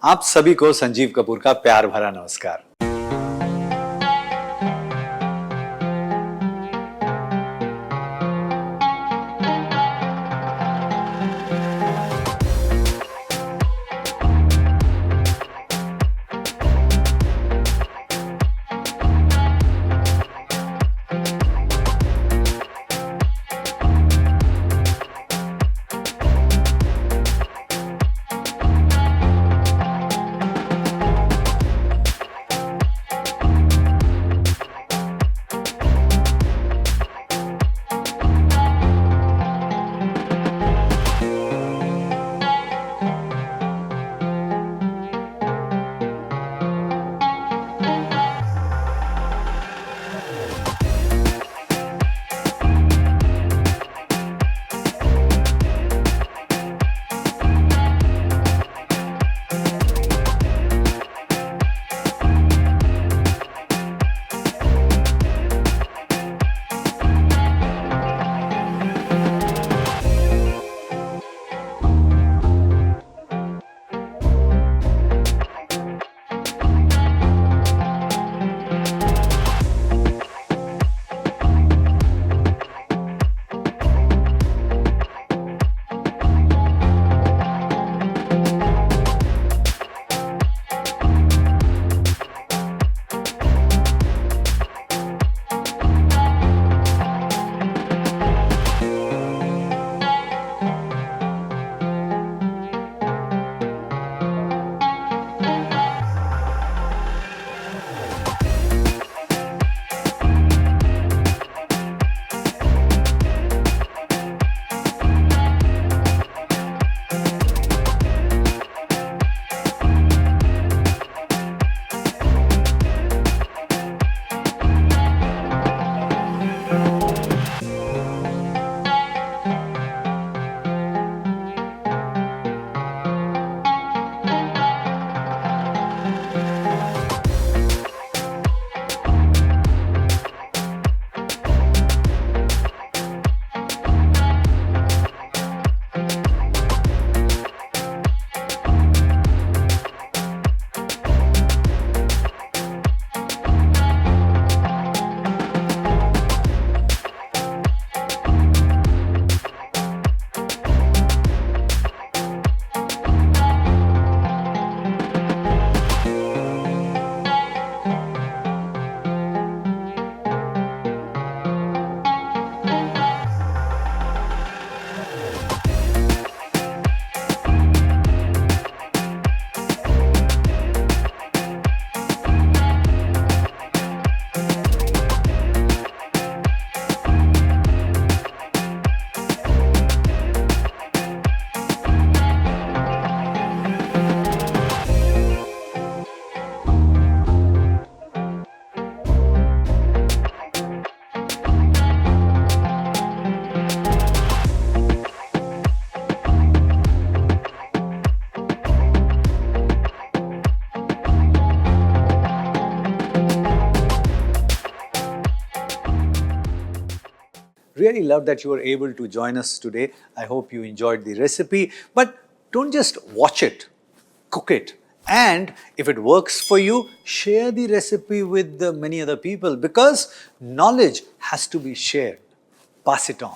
आप सभी को संजीव कपूर का प्यार भरा नमस्कार। Really love that you were able to join us today. I hope you enjoyed the recipe. But don't just watch it, cook it. And if it works for you, share the recipe with many other people because knowledge has to be shared. Pass it on.